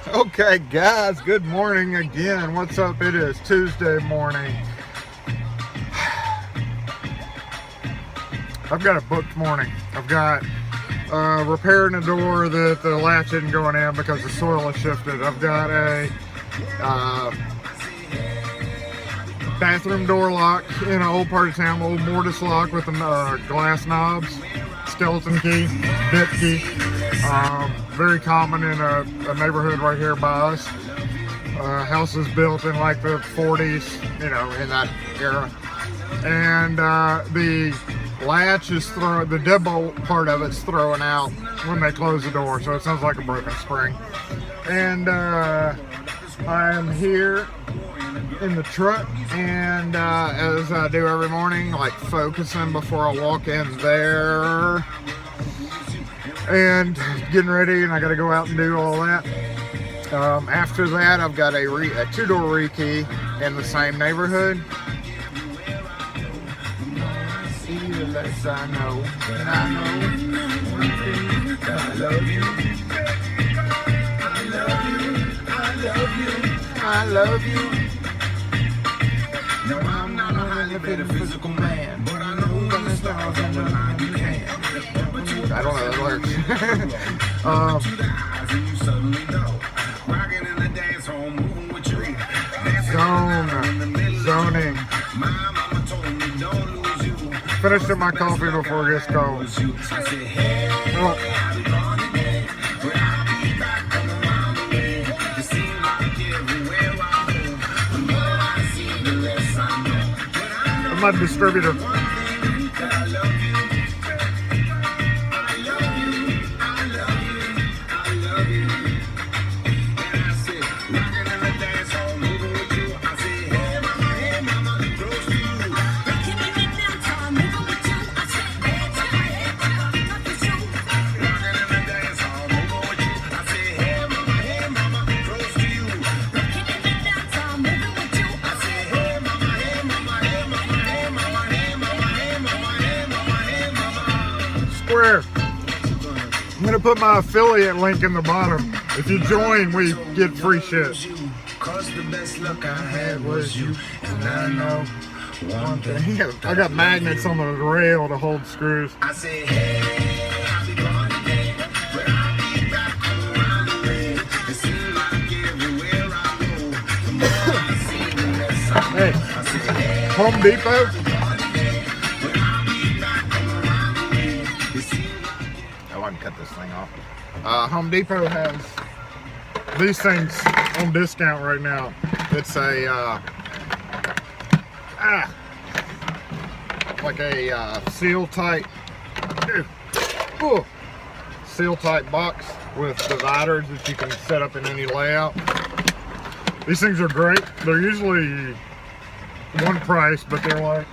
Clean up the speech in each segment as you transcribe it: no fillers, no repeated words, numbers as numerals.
Okay guys, good morning again. What's up? It is Tuesday morning. I've got a booked morning. I've got repairing a door that the latch isn't going in because the soil has shifted. I've got a bathroom door lock in an old part of town, old mortise lock with glass knobs, skeleton key, bit key. Very common in a neighborhood right here by us. Houses built in like the 40s, you know, in that era. And the latch is thrown, the deadbolt part of it's thrown out when they close the door, so it sounds like a broken spring. And I am here in the truck, and as I do every morning, like focusing before I walk in there and getting ready, and I got to go out and do all that. After that, I've got a two-door rekey in the same neighborhood. See you less I know, and I know one thing, I love you. I love you, I love you, I love you. No, I'm not a highly metaphysical man, but I know when the stars on the line you can. I don't know the lyrics. Zoning. Finished up my coffee before it gets cold. I'm my distributor. I'm gonna put my affiliate link in the bottom. If you join, we get free shit. Cause the best luck I had was you, and I know one thing. I got magnets on the rail to hold screws. I say, hey, I'll be gone today, but I'll be back around the way. It seems like everywhere I go, the more I see, the less I know. Hey, Home Depot. Cut this thing off. Home Depot has these things on discount right now. It's a like a seal tight box with dividers that you can set up in any layout. These things are great. They're usually one price, but they're like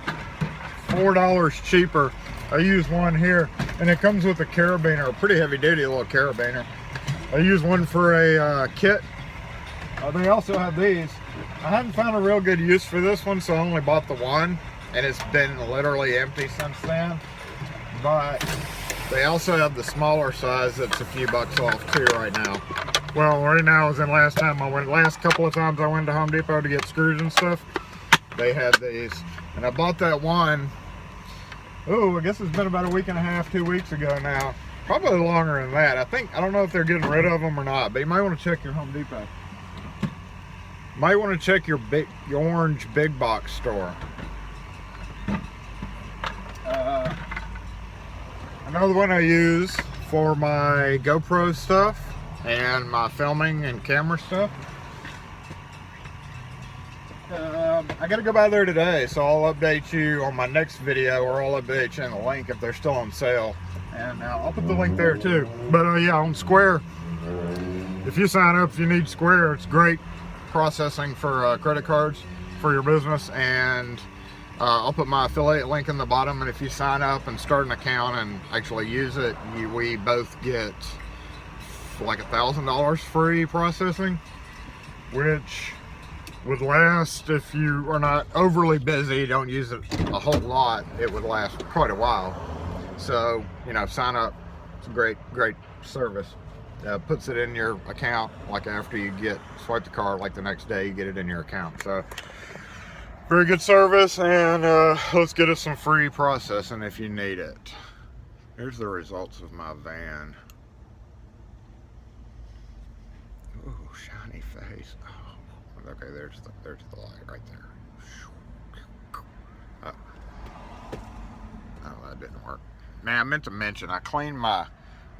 $4 cheaper. I use one here, and it comes with a carabiner, a pretty heavy duty little carabiner. I use one for a kit. They also have these. I haven't found a real good use for this one, so I only bought the one, and it's been literally empty since then. But they also have the smaller size that's a few bucks off too right now. Well, right now is in last couple of times I went to Home Depot to get screws and stuff. They had these, and I bought that one. Oh, I guess it's been about a week and a half, 2 weeks ago now. Probably longer than that. I don't know if they're getting rid of them or not, but you might want to check your Home Depot. Might want to check your orange big box store. Another one I use for my GoPro stuff and my filming and camera stuff. I gotta go by there today, so I'll update you on my next video, or I'll update you in the link if they're still on sale. And I'll put the link there too. But yeah, on Square, if you sign up, if you need Square, it's great processing for credit cards for your business. And I'll put my affiliate link in the bottom, and if you sign up and start an account and actually use it, we both get like $1,000 free processing, which would last, if you are not overly busy, don't use it a whole lot, it would last quite a while. So, you know, sign up. It's a great service. puts it in your account. Like after you swipe the card, like the next day you get it in your account. So very good service, and let's get us some free processing if you need it. Here's the results of my van. Ooh, shiny face. Oh, okay, there's the light right there. Oh, that didn't work. Now I meant to mention I cleaned my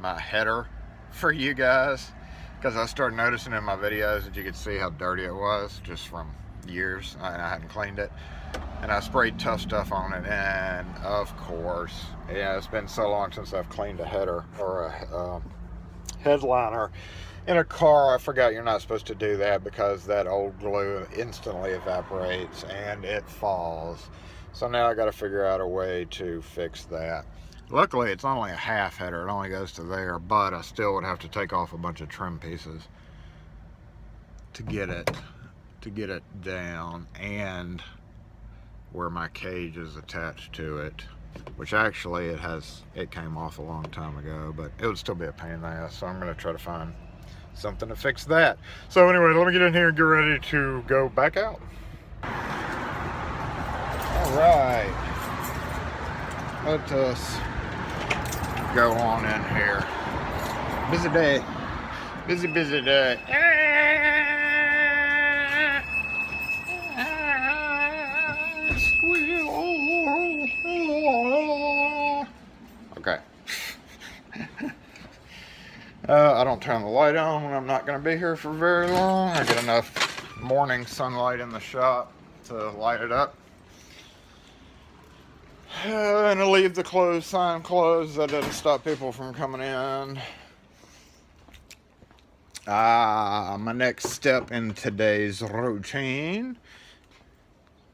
header for you guys, because I started noticing in my videos that you could see how dirty it was just from years, and I hadn't cleaned it. And I sprayed Tough Stuff on it, and of course, yeah, it's been so long since I've cleaned a header or a headliner in a car. I forgot you're not supposed to do that because that old glue instantly evaporates and it falls. So now I got to figure out a way to fix that. Luckily, it's only a half header. It only goes to there, but I still would have to take off a bunch of trim pieces to get it down, and where my cage is attached to it, which actually it came off a long time ago, but it would still be a pain in the ass. So I'm going to try to find something to fix that. So anyway, let me get in here and get ready to go back out. All right, let us go on in here. Busy day. Busy day. Okay. I don't turn the light on when I'm not going to be here for very long. I get enough morning sunlight in the shop to light it up. And I leave the sign closed. That doesn't stop people from coming in. My next step in today's routine,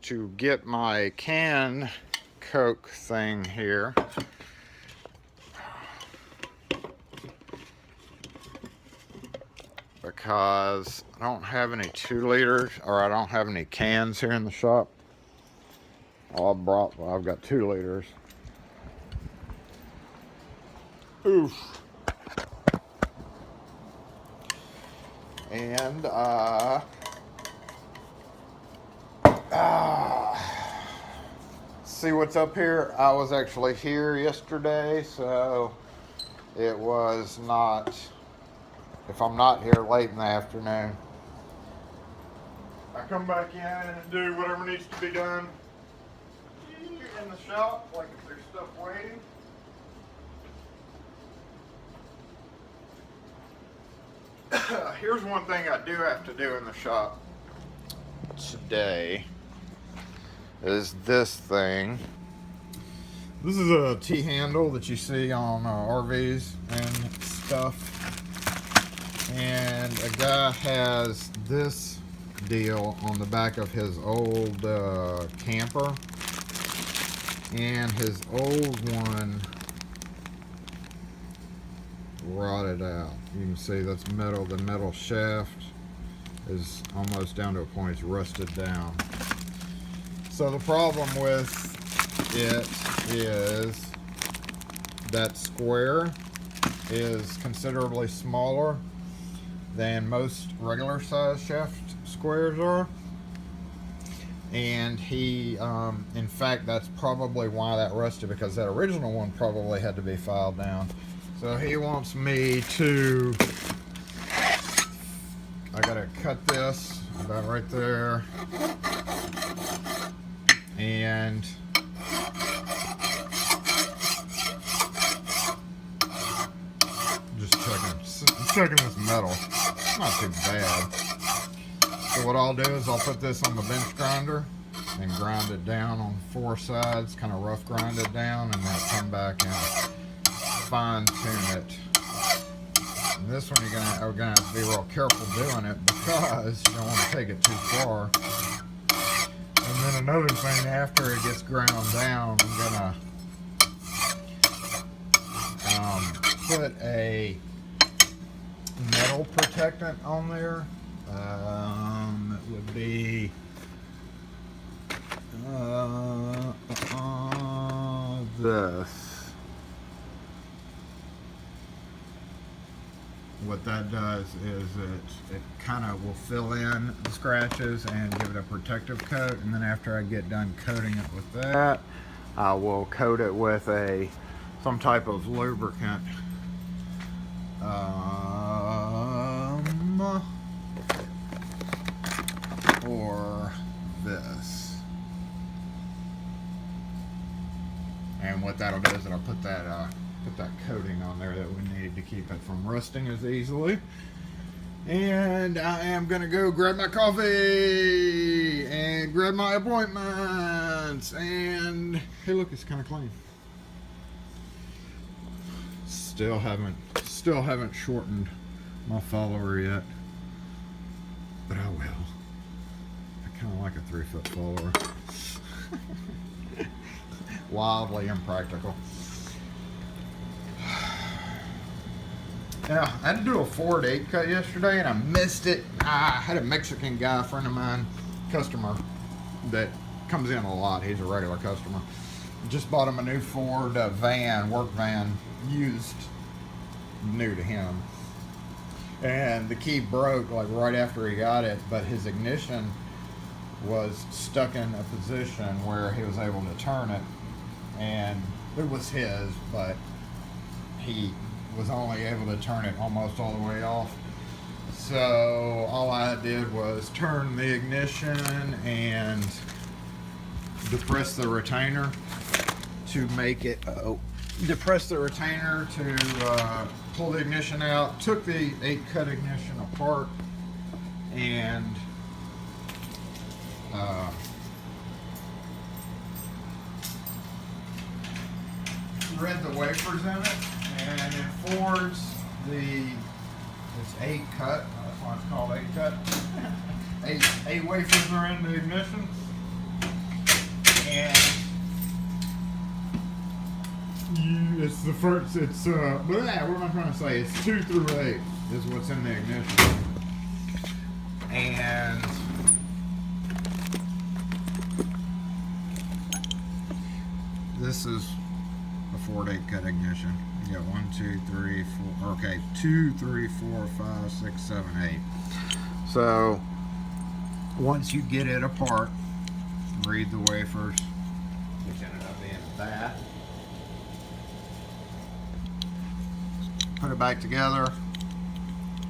to get my can Coke thing here. Because I don't have any 2 liters, or I don't have any cans here in the shop. I've got 2 liters. Oof. And see what's up here. I was actually here yesterday, so it was not, if I'm not here late in the afternoon, I come back in and do whatever needs to be done in the shop, like if there's stuff waiting. Here's one thing I do have to do in the shop today, is this thing. This is a T-handle that you see on RVs and stuff. And a guy has this deal on the back of his old camper. And his old one rotted out. You can see that's metal. The metal shaft is almost down to a point it's rusted down. So the problem with it is that square is considerably smaller than most regular size shaft squares are. And he, in fact, that's probably why that rusted, because that original one probably had to be filed down. So he wants me to, I gotta cut this about right there, and just checking this metal. It's not too bad. So what I'll do is I'll put this on the bench grinder and grind it down on 4 sides, kind of rough grind it down, and then come back and fine tune it. And this one we're gonna have to be real careful doing it, because you don't want to take it too far. And then another thing, after it gets ground down, I'm gonna put a metal protectant on there. It would be this. what that does is it kind of will fill in the scratches and give it a protective coat. And then after I get done coating it with that, I will coat it with some type of lubricant. Or this. And what that'll do is it'll put that coating on there that we need to keep it from rusting as easily. And I am gonna go grab my coffee and grab my appointments. And hey, look, it's kind of clean. Still haven't shortened my follower yet, but I will. I kind of like a 3-foot follower. Wildly impractical. Now, I had to do a 4-8 cut yesterday and I missed it. I had a Mexican guy, a friend of mine, customer, that comes in a lot. He's a regular customer. Just bought him a new Ford van, work van, used, new to him. And the key broke like right after he got it, but his ignition was stuck in a position where he was able to turn it. And it was his, but he was only able to turn it almost all the way off. So all I did was turn the ignition and depress the retainer to make it, depress the retainer to pull the ignition out. Took the 8-cut ignition apart and thread the wafers in it. And in Fords, it's 8-cut. That's why it's called 8-cut. 8 wafers are in the ignition. And it's the first. It's what am I trying to say? It's 2 through 8 is what's in the ignition. And this is a Ford 8-cut ignition. You got 1, 2, 3, 4. Okay, 2, 3, 4, 5, 6, 7, 8. So once you get it apart, read the wafers, which ended up being that. Put it back together.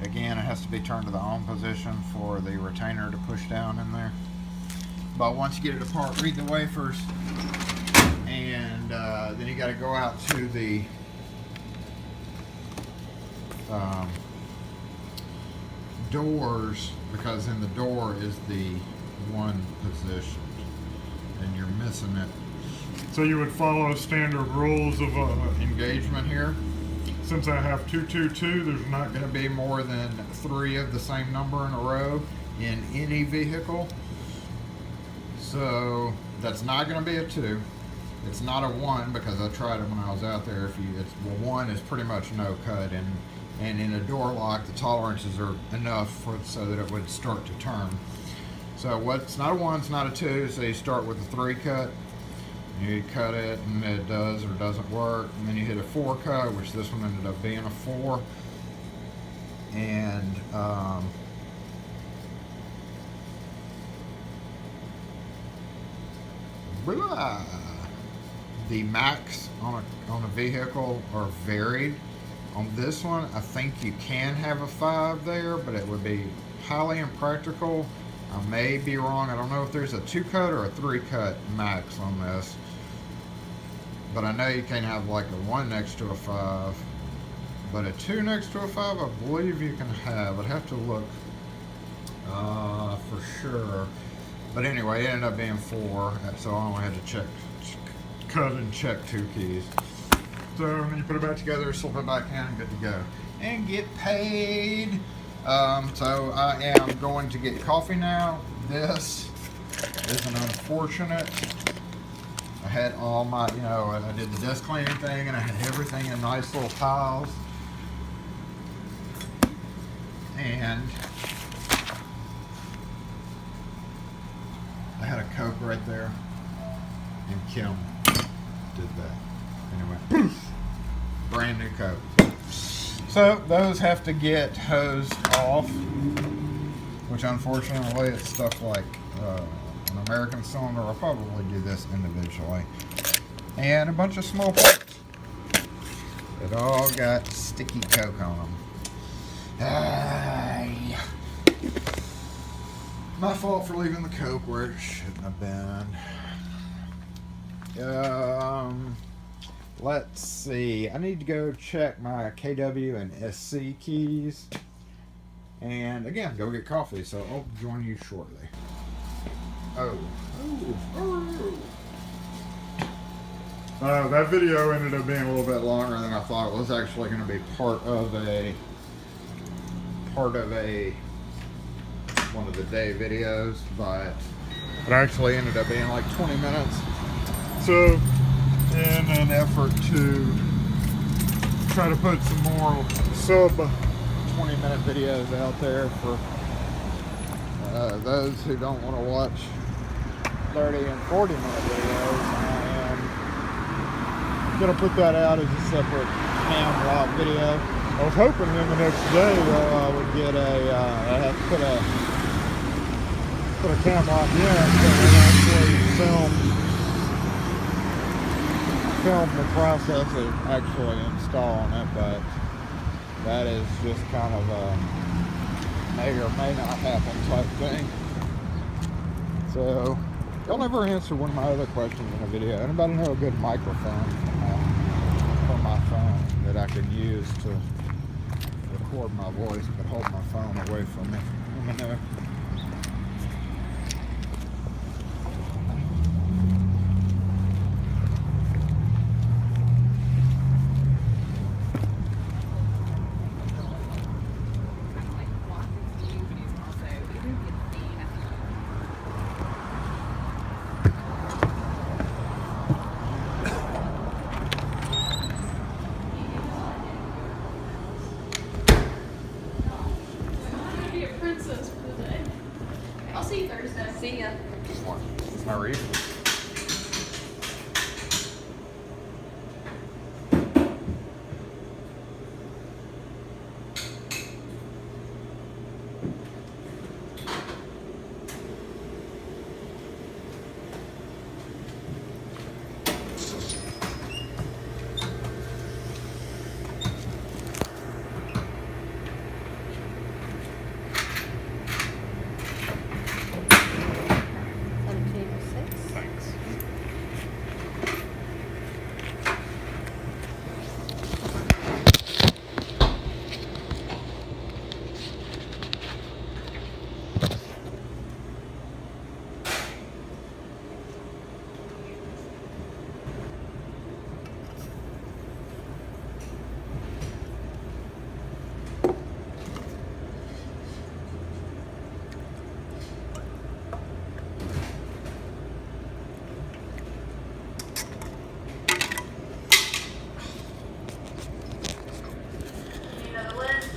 Again, it has to be turned to the on position for the retainer to push down in there. But once you get it apart, read the wafers, and then you got to go out to the doors, because in the door is the one positioned, and you're missing it. So you would follow standard rules of Engagement here. Since I have 222, there's not Going to be more than 3 of the same number in a row in any vehicle. So that's not going to be a 2. It's not a 1, because I tried it when I was out there. Well, 1 is pretty much no cut, and in a door lock, the tolerances are enough so that it would start to turn. So it's not a 1, it's not a 2. So you start with a 3 cut. You cut it, and it does or doesn't work, and then you hit a 4 cut, which this one ended up being a 4. And the max on a vehicle are varied. On this one, I think you can have a 5 there, but it would be highly impractical. I may be wrong. I don't know if there's a 2 cut or a 3 cut max on this. But I know you can have like a 1 next to a 5. But a 2 next to a 5, I believe you can have. I'd have to look for sure. But anyway, it ended up being 4. So I only had to cut and check 2 keys. So then you put it back together, slip it back in, and good to go. And get paid. So I am going to get coffee now. This is an unfortunate. I had all my, I did the desk cleaning thing, and I had everything in nice little piles. And I had a Coke right there, and Kim did that. Anyway, brand new Coke. So those have to get hosed off, which unfortunately it's stuff like an American cylinder. I'll probably do this individually. And a bunch of small parts. It all got sticky coke on them. My fault for leaving the coke where it shouldn't have been. Let's see. I need to go check my KW and SC keys. And again, go get coffee. So I'll join you shortly. That video ended up being a little bit longer than I thought. It was actually going to be part of one of the day videos, but it actually ended up being like 20 minutes. So in an effort to try to put some more sub 20-minute videos out there for those who don't want to watch 30 and 40-minute videos, I am going to put that out as a separate cam lock video. I was hoping in the next day I would get I have to put a cam lock in so I actually film the process of actually installing it, but that is just kind of a may or may not happen type thing. So y'all never answer one of my other questions in a video. Anybody know a good microphone for my phone that I can use to record my voice but hold my phone away from me? Let me know. See ya. How are you?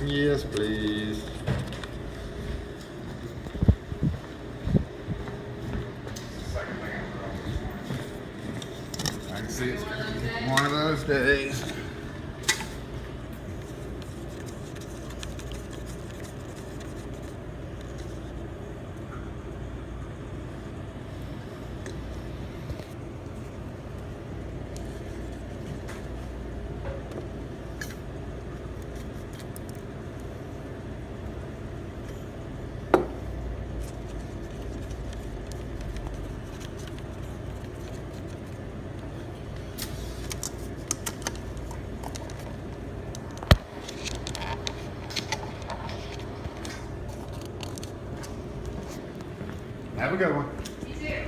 Yes, please. I can see it's one of those days. Have a good one. You too.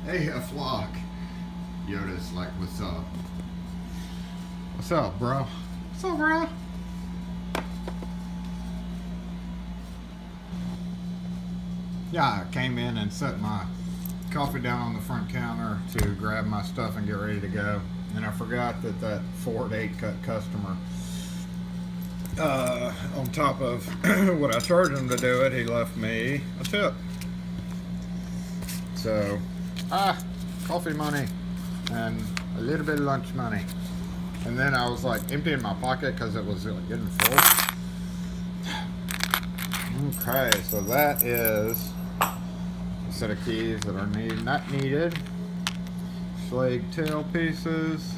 Hey, a flock. Yoda's like, what's up? What's up, bro? What's up, bro? Yeah, I came in and set my coffee down on the front counter to grab my stuff and get ready to go. And I forgot that Ford 8-cut customer, on top of what I charged him to do it, he left me a tip. So, coffee money and a little bit of lunch money. And then I was like emptying my pocket because it was getting full. Okay, so that is a set of keys that are not needed. Schlag tail pieces.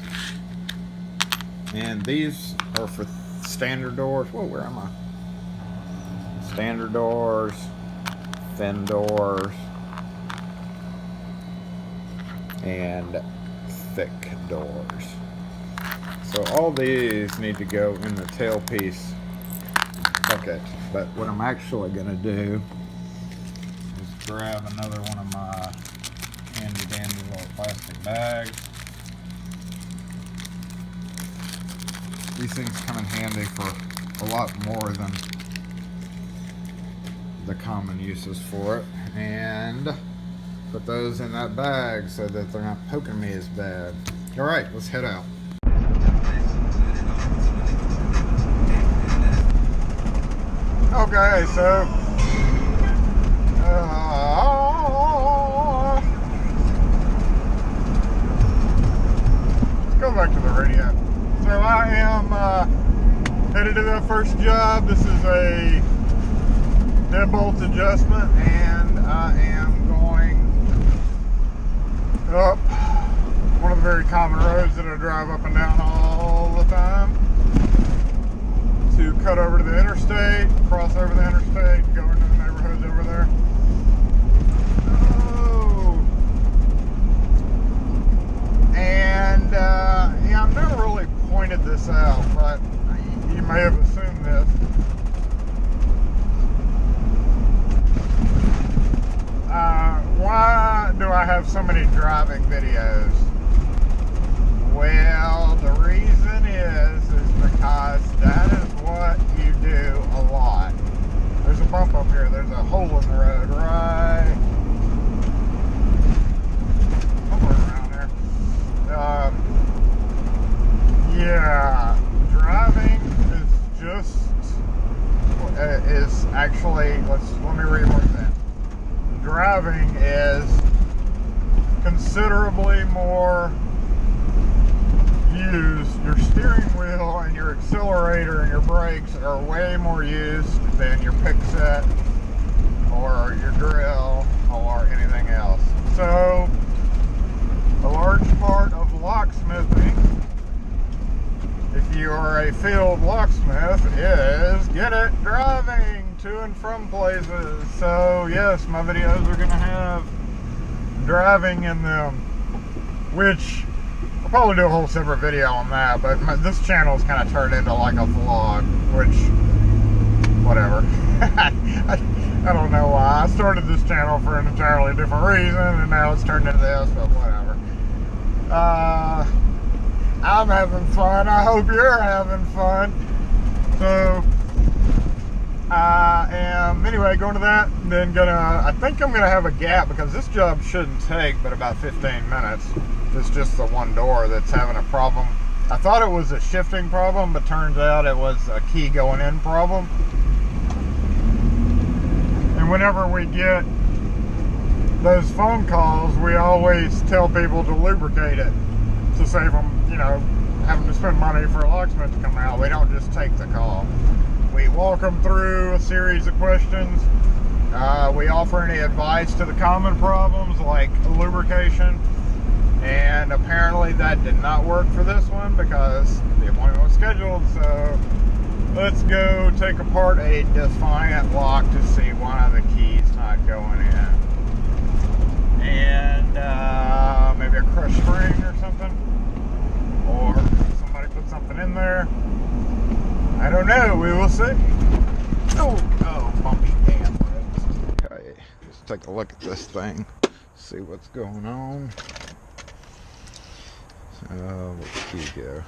And these are for standard doors. Whoa, where am I? Standard doors, thin doors, and thick doors. So all these need to go in the tailpiece bucket. But what I'm actually gonna do is grab another one of my handy dandy little plastic bags. These things come in handy for a lot more than the common uses for it. And put those in that bag so that they're not poking me as bad. All right, let's head out. Okay, so go back to the radio. So I am headed to the first job. This is a deadbolt adjustment, and I am going up one of the very common roads that I drive up and down all the time to cut over to the interstate, cross over the interstate, go into the neighborhoods over there. Oh. And yeah, I've never really pointed this out, but you may have assumed this. Why do I have so many driving videos? Well, the reason is because that is what you do a lot. There's a bump up here. There's a hole in the road right somewhere around there. Yeah, driving is actually, let me reword that. Driving is considerably more used. Your steering wheel and your accelerator and your brakes are way more used than your pick set or your drill or anything else. So a large part of locksmithing, if you are a field locksmith, is driving to and from places. So yes, my videos are gonna have driving in them, which I'll probably do a whole separate video on that, but this channel is kind of turned into like a vlog, which, whatever. I don't know why. I started this channel for an entirely different reason, and now it's turned into this, but whatever. I'm having fun. I hope you're having fun. So I am, anyway, going to that, and then I think I'm gonna have a gap because this job shouldn't take but about 15 minutes. It's just the one door that's having a problem. I thought it was a shifting problem, but turns out it was a key going in problem. And whenever we get those phone calls, we always tell people to lubricate it to save them, having to spend money for a locksmith to come out. We don't just take the call. We walk them through a series of questions. We offer any advice to the common problems like lubrication. And apparently that did not work for this one because the appointment was scheduled. So let's go take apart a Defiant lock to see one of the keys not going in. And maybe a crushed spring or something. Or somebody put something in there. I don't know, we will see. Oh, bumpy damn roads. Okay, let's take a look at this thing. See what's going on. Where'd he go?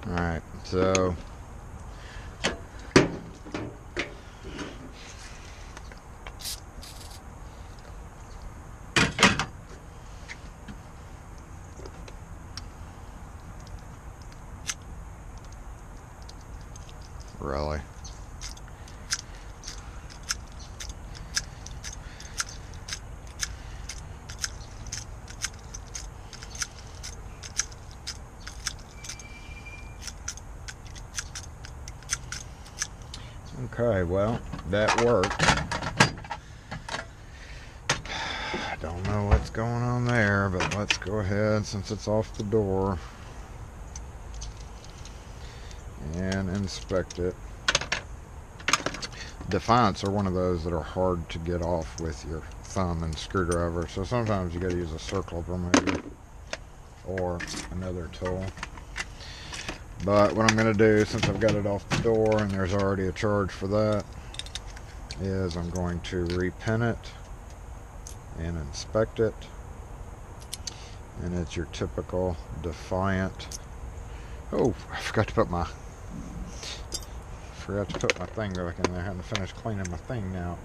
Alright, so really? Okay, well, that worked. I don't know what's going on there, but let's go ahead, since it's off the door, and inspect it. Defiants are one of those that are hard to get off with your thumb and screwdriver, so sometimes you got to use a circle remover or another tool. But what I'm going to do, since I've got it off the door and there's already a charge for that, is I'm going to repin it and inspect it. And it's your typical Defiant. Oh, I forgot to put my thing back in there. I hadn't finished cleaning my thing now.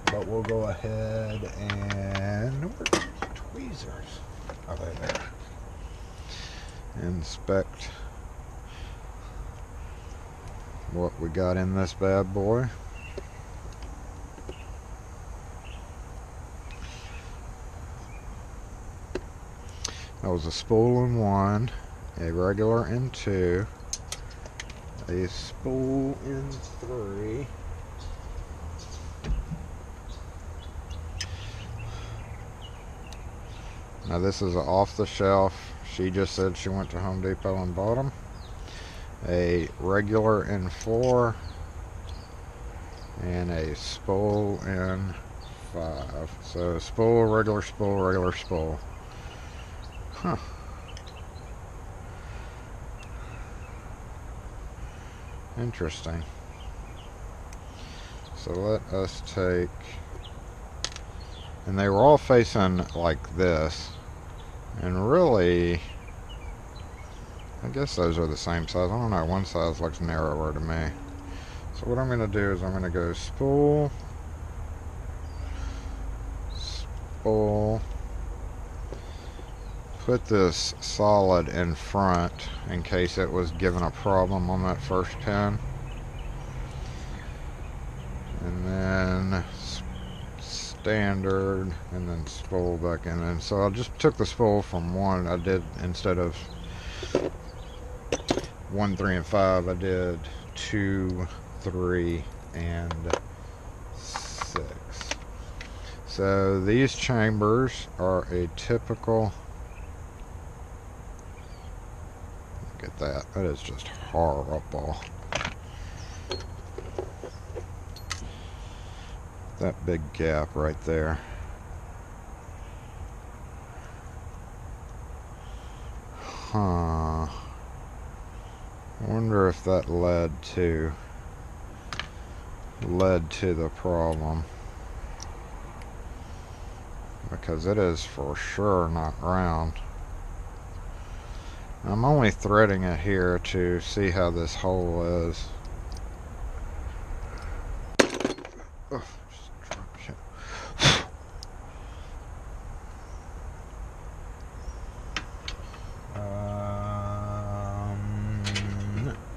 But we'll go ahead and where's the tweezers? Oh, they're there. Inspect what we got in this bad boy. That was a spool in 1, a regular in 2, a spool in 3, now this is off the shelf. She just said she went to Home Depot and bought them. A regular in 4 and a spool in 5. So spool, regular spool, regular spool. Huh. Interesting. So let us take, and they were all facing like this. And really, I guess those are the same size. I don't know, one size looks narrower to me. So what I'm going to do is I'm going to go spool, spool, put this solid in front in case it was giving a problem on that first pin. And then standard, and then spool back in. And so I just took the spool from 1. I did, instead of 1, 3, and 5, I did 2, 3, and 6. So these chambers are a typical, look at that, that is just horrible. That big gap right there. Huh. I wonder if that led to the problem. Because it is for sure not round. I'm only threading it here to see how this hole is. Oh, just dropped shit.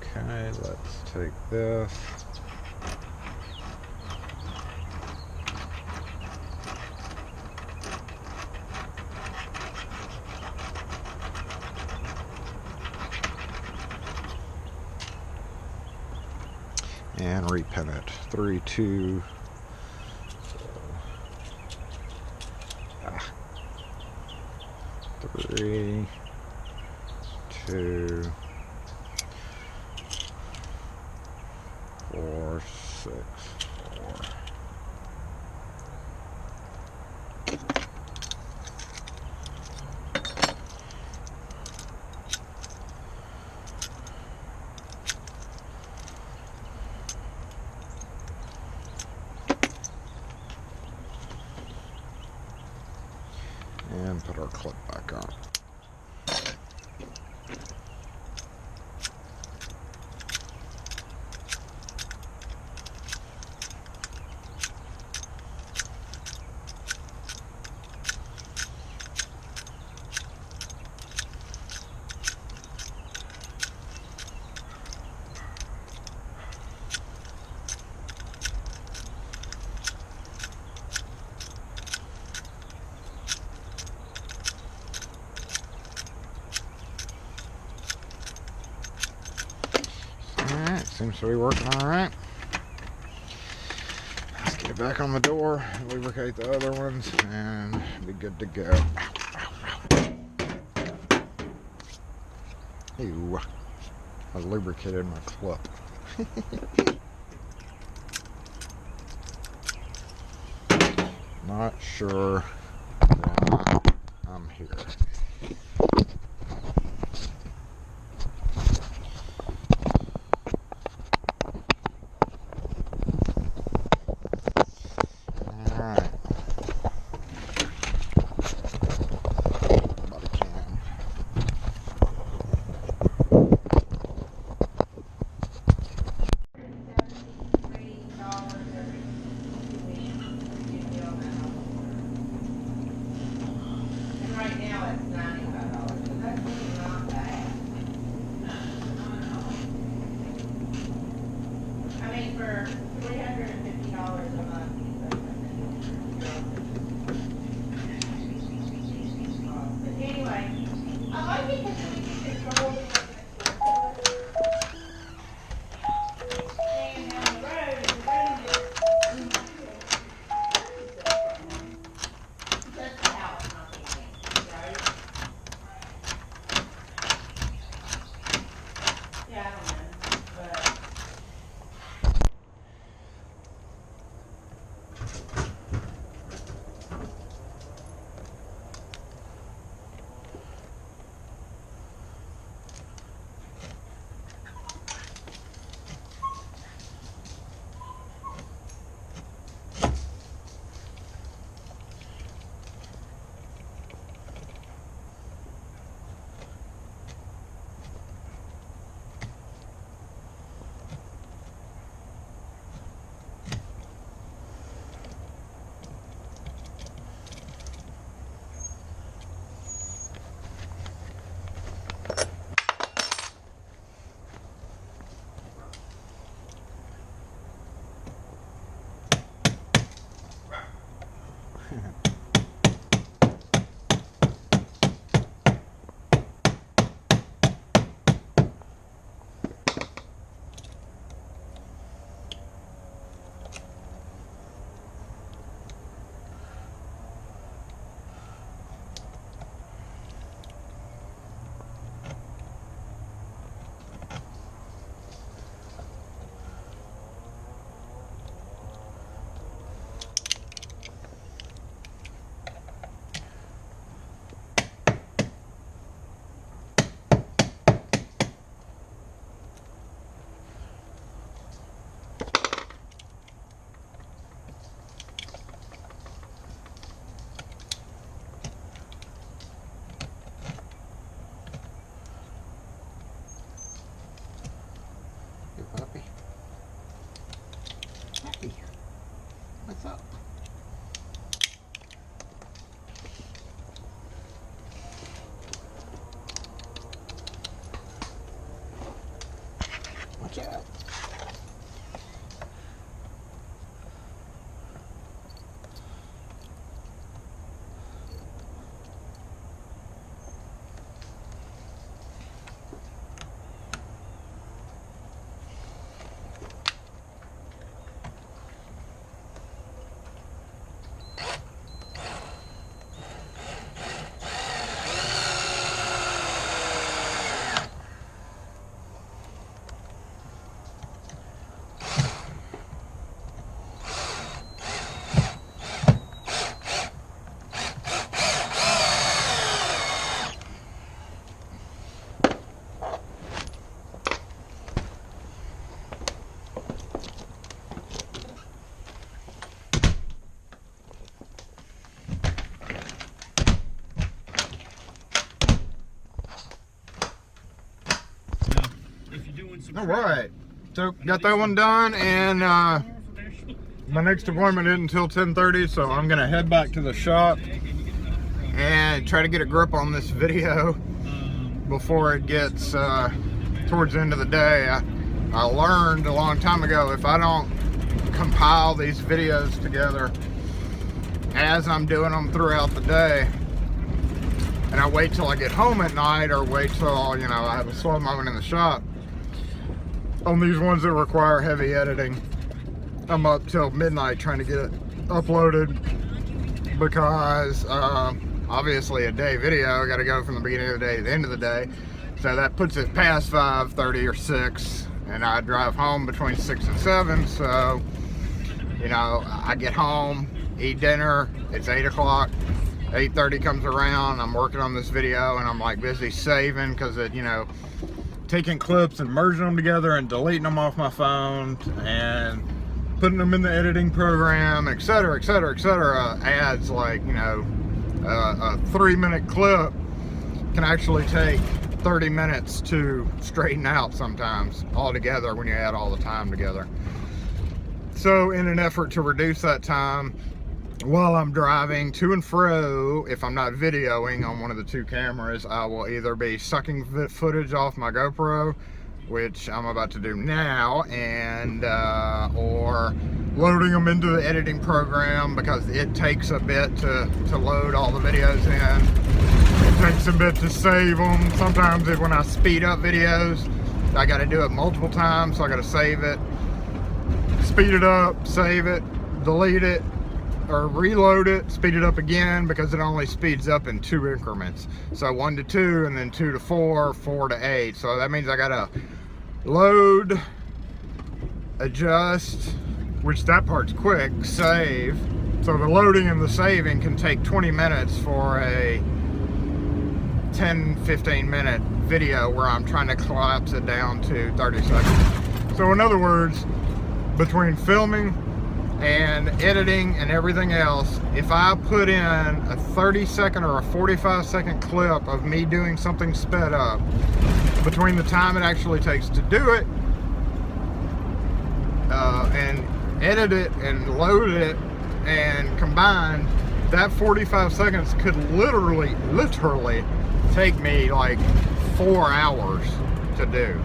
Okay, let's take this. And repin it. 3, 2. 3, 2, 4, 6, 4. And put our clip back on. Alright, seems to be working alright. Let's get it back on the door, lubricate the other ones, and be good to go. Ew, I lubricated my clip. Not sure why I'm here. Alright. Body cam. Right now it's 95. All right, so got that one done, and my next appointment isn't until 10:30, so I'm gonna head back to the shop and try to get a grip on this video before it gets towards the end of the day. I learned a long time ago, if I don't compile these videos together as I'm doing them throughout the day, and I wait till I get home at night, or wait till, you know, I have a slow moment in the shop, on these ones that require heavy editing, I'm up till midnight trying to get it uploaded, because obviously a day video, I got to go from the beginning of the day to the end of the day, so that puts it past 5:30 or 6, and I drive home between 6 and 7, so, you know, I get home, eat dinner, it's 8 o'clock, 8:30 comes around, I'm working on this video, and I'm like busy saving, because it, you know, taking clips and merging them together and deleting them off my phone and putting them in the editing program, etc., etc., etc., adds, like, you know, a 3-minute clip can actually take 30 minutes to straighten out sometimes altogether when you add all the time together. So in an effort to reduce that time while I'm driving to and fro, if I'm not videoing on one of the two cameras, I will either be sucking footage off my GoPro, which I'm about to do now, and or loading them into the editing program, because it takes a bit to load all the videos in. It takes a bit to save them. Sometimes when I speed up videos, I got to do it multiple times, so I got to save it, speed it up, save it, delete it, or reload it, speed it up again, because it only speeds up in 2 increments. So 1 to 2, and then 2 to 4, 4 to 8. So that means I gotta load, adjust, which that part's quick, save. So the loading and the saving can take 20 minutes for a 10-15 minute video where I'm trying to collapse it down to 30 seconds. So in other words, between filming and editing and everything else, if I put in a 30-second or a 45-second clip of me doing something sped up, between the time it actually takes to do it and edit it and load it and combine, that 45 seconds could literally take me like 4 hours to do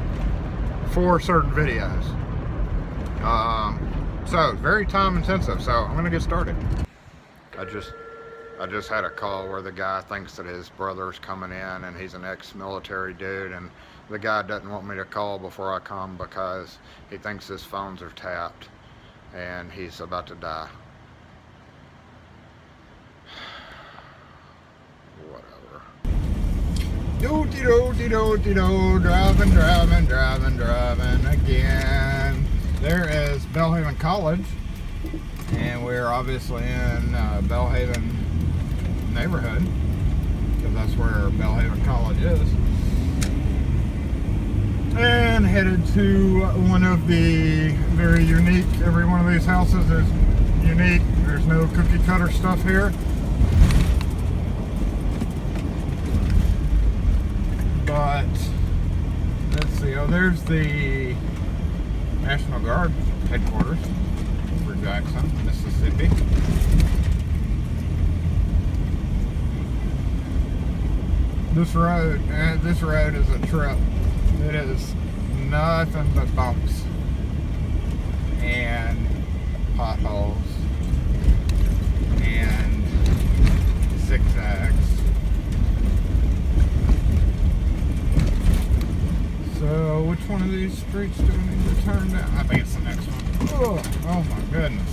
for certain videos. So very time intensive, so I'm gonna get started. I just had a call where the guy thinks that his brother's coming in, and he's an ex-military dude, and the guy doesn't want me to call before I come because he thinks his phones are tapped and he's about to die. Whatever. Do-de-do-de-do-de-do, driving again. There is Belhaven College, and we're obviously in Belhaven neighborhood, because that's where Belhaven College is, and headed to one of the very unique, every one of these houses is unique, there's no cookie cutter stuff here, but let's see, oh, there's the National Guard headquarters for Jackson, Mississippi. This road is a trip. It is nothing but bumps and potholes and zigzags. So which one of these streets do we need to turn down? I think it's the next one. Oh my goodness.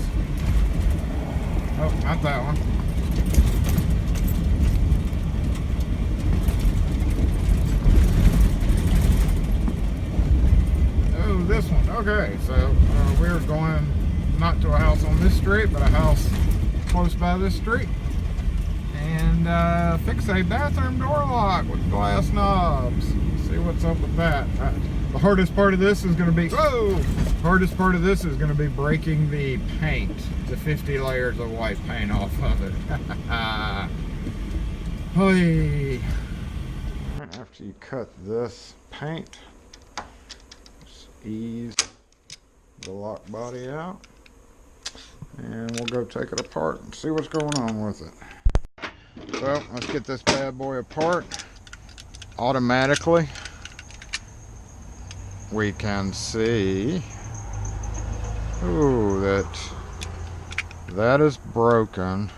Oh, not that one. Oh, this one. Okay, so we're going not to a house on this street, but a house close by this street. And fix a bathroom door lock with glass knobs. See what's up with that. The hardest part of this is going to be, hardest part of this is going to be breaking the paint, the 50 layers of white paint off of it. After you cut this paint, just ease the lock body out, and we'll go take it apart and see what's going on with it. So let's get this bad boy apart. Automatically we can see, ooh, that is broken,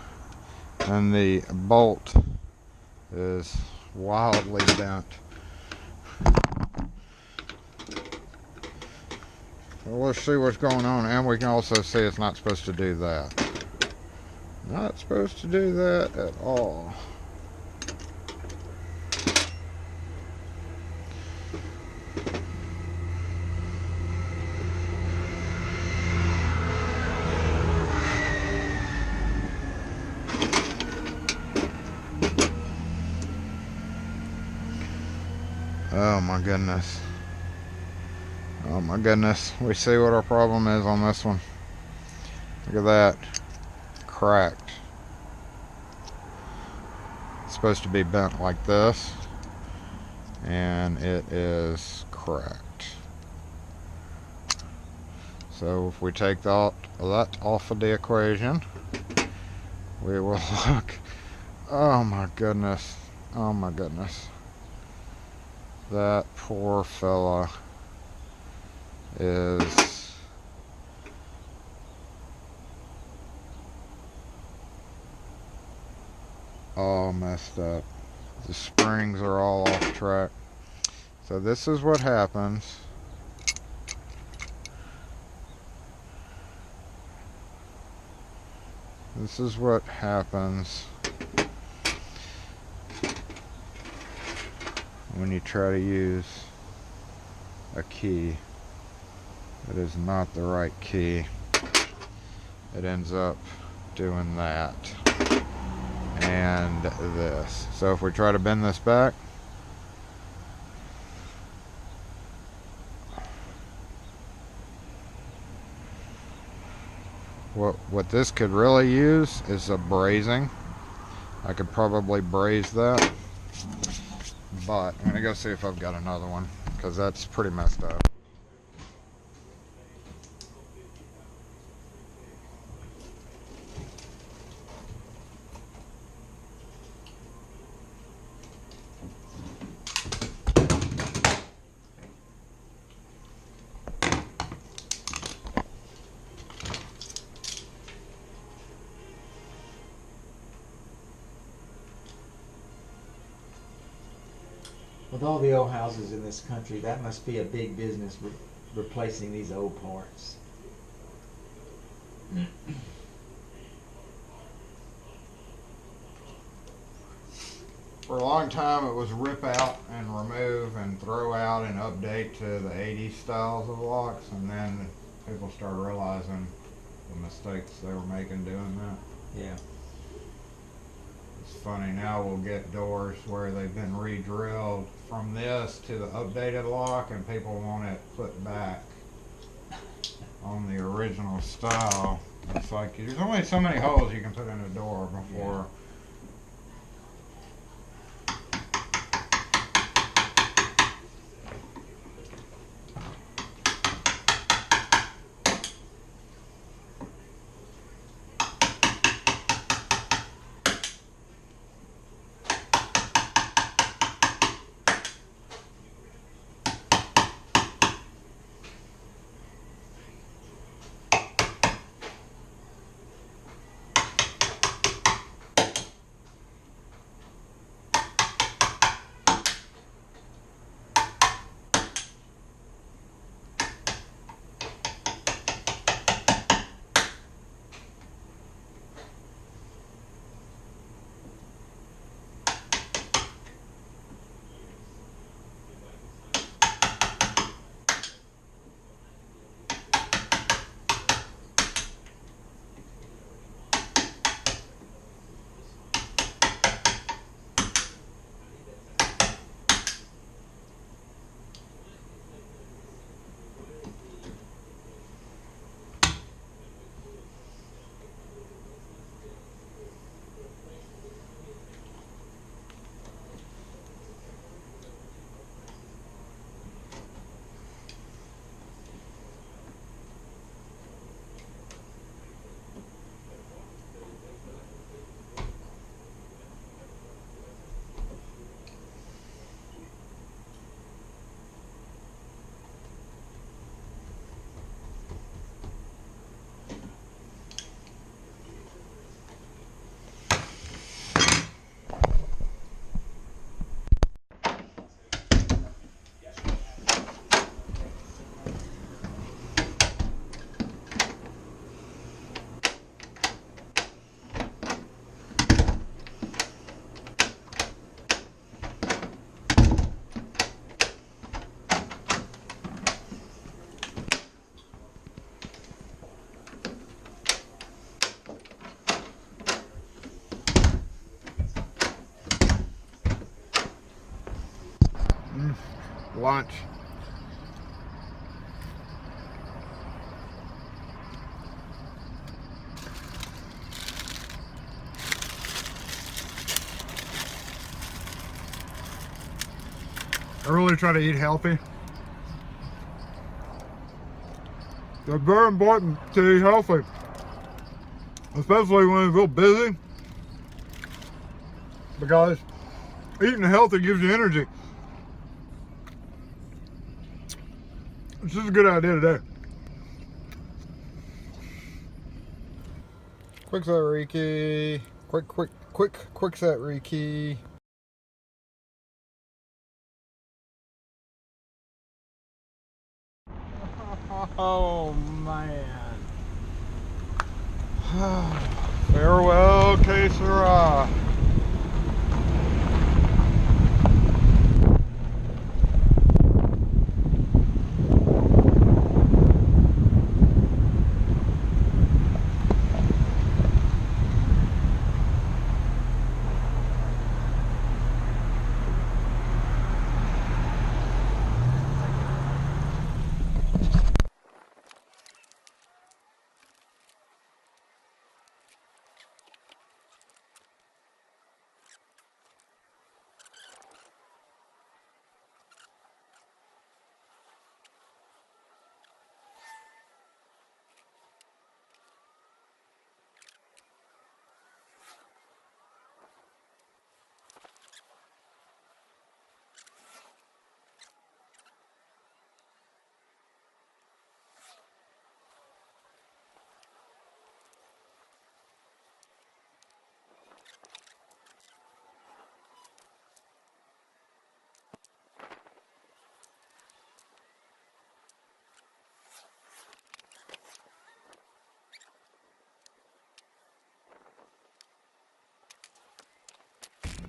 and the bolt is wildly bent. Well, let's see what's going on, and we can also see it's not supposed to do that. Not supposed to do that at all. Oh my goodness. Oh my goodness. We see what our problem is on this one. Look at that. Cracked. It's supposed to be bent like this, and it is cracked. So if we take that off of the equation, we will look. Oh my goodness. Oh my goodness. That poor fella is all messed up. The springs are all off track. So this is what happens when you try to use a key that is not the right key. It ends up doing that and this. So if we try to bend this back, what this could really use is a brazing. I could probably braze that, but I'm gonna go see if I've got another one, because that's pretty messed up. With all the old houses in this country, that must be a big business, replacing these old parts. For a long time, it was rip out and remove and throw out and update to the 80s styles of locks, and then people started realizing the mistakes they were making doing that. Yeah. It's funny, now we'll get doors where they've been re-drilled from this to the updated lock, and people want it put back on the original style. It's like, there's only so many holes you can put in a door before. lunch. I really try to eat healthy. It's very important to eat healthy, especially when you're real busy, because eating healthy gives you energy. This is a good idea today. Quick set, Ricky. Quick set, Ricky. Oh man. Farewell, que sera.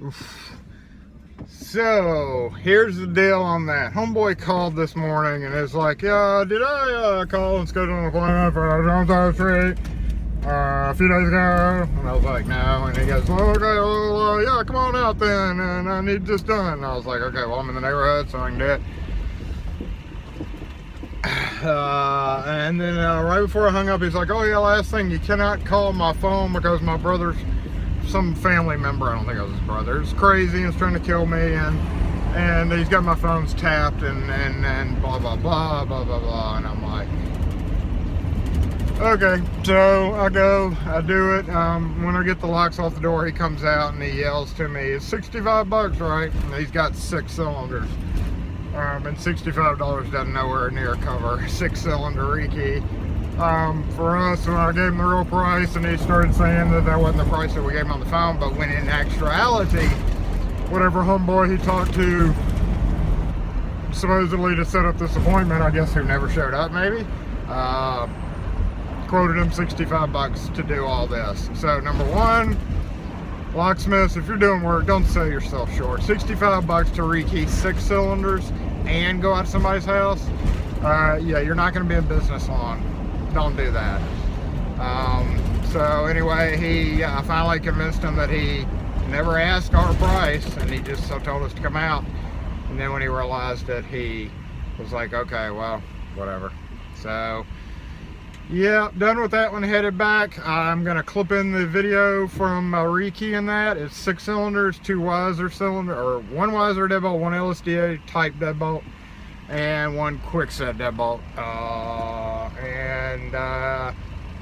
Oof. So here's the deal on that. Homeboy called this morning and is like, yeah, did I call and schedule an appointment for a street a few days ago? And I was like, no. And he goes, well, okay, well, yeah, come on out then, and I need this done. And I was like, okay, well, I'm in the neighborhood, so I can do it. And then right before I hung up, he's like, oh yeah, last thing, you cannot call my phone because my brother's, some family member, I don't think it was his brother, is crazy and is trying to kill me, and he's got my phones tapped and blah blah blah blah blah blah. And I'm like, okay. So I go, I do it. When I get the locks off the door, he comes out and he yells to me, it's $65, right? And he's got 6 cylinders. And $65 doesn't nowhere near cover 6-cylinder Riki. For us, when I gave him the real price, and he started saying that that wasn't the price that we gave him on the phone, but when in actuality, whatever homeboy he talked to supposedly to set up this appointment, I guess, who never showed up maybe, quoted him $65 to do all this. So number one, locksmiths, if you're doing work, don't sell yourself short. $65 to Riki 6 cylinders and go out to somebody's house. Yeah, you're not going to be in business long. Don't do that. So anyway, he finally convinced him that he never asked our price, and he just so told us to come out. And then when he realized it, he was like, okay, well, whatever. So yeah, done with that one, headed back. I'm gonna clip in the video from Riki in that. It's 6 cylinders, 2 Weiser cylinder, or 1 Weiser deadbolt, 1 LSDA type deadbolt, and 1 quick set deadbolt.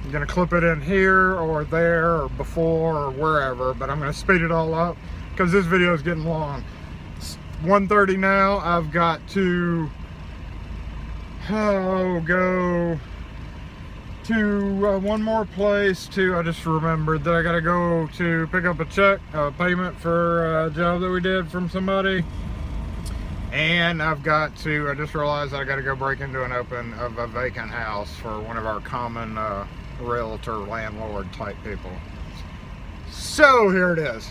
I'm gonna clip it in here or there or before or wherever, but I'm gonna speed it all up because this video is getting long. It's 1:30 now. I've got to go to one more place to, I just remembered that I gotta go to pick up a check, payment for a job that we did from somebody. And I've got to, I just realized I gotta go break into a vacant house for one of our common realtor, landlord type people. So here it is.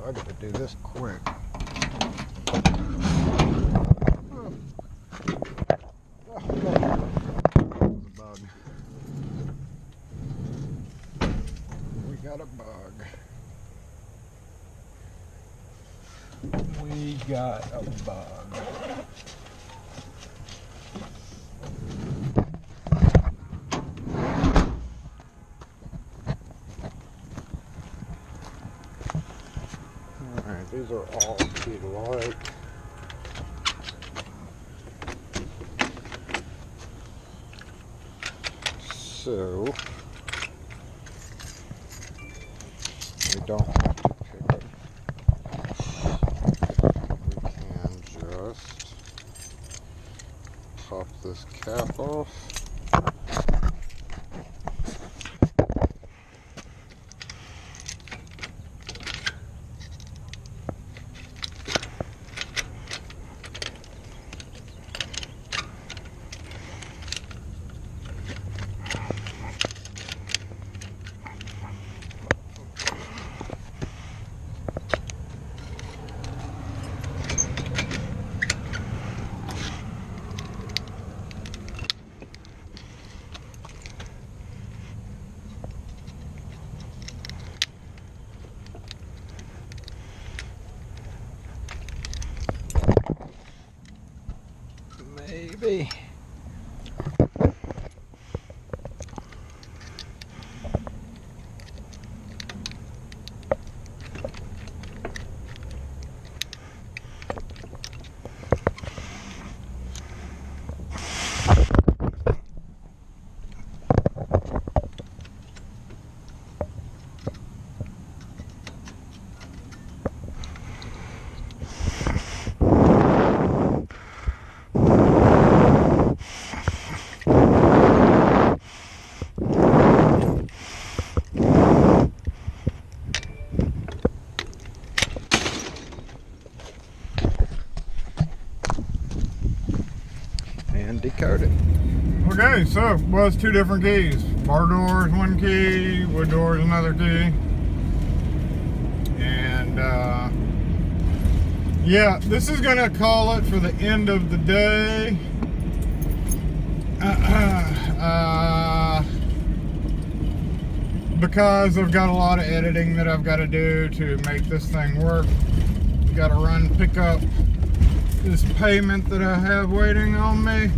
I gotta do this quick. We got a bug. We got a bug. Alright, these are all keyed alike. So we don't have to pick it. We can just pop this cap off. Maybe. And decode it. Okay, so well, it's two different keys. Bar doors, one key. Wood doors, another key. And yeah, this is gonna call it for the end of the day. Because I've got a lot of editing that I've got to do to make this thing work. Got to run, pick up this payment that I have waiting on me,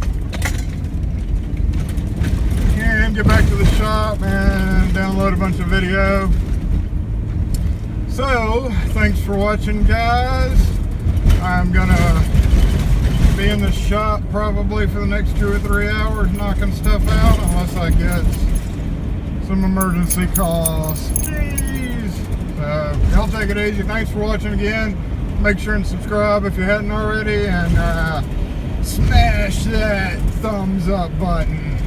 and get back to the shop and download a bunch of video. So thanks for watching, guys. I'm gonna be in the shop probably for the next 2 or 3 hours knocking stuff out, unless I get some emergency calls. Jeez. So y'all take it easy. Thanks for watching again. Make sure and subscribe if you hadn't already, and smash that thumbs up button.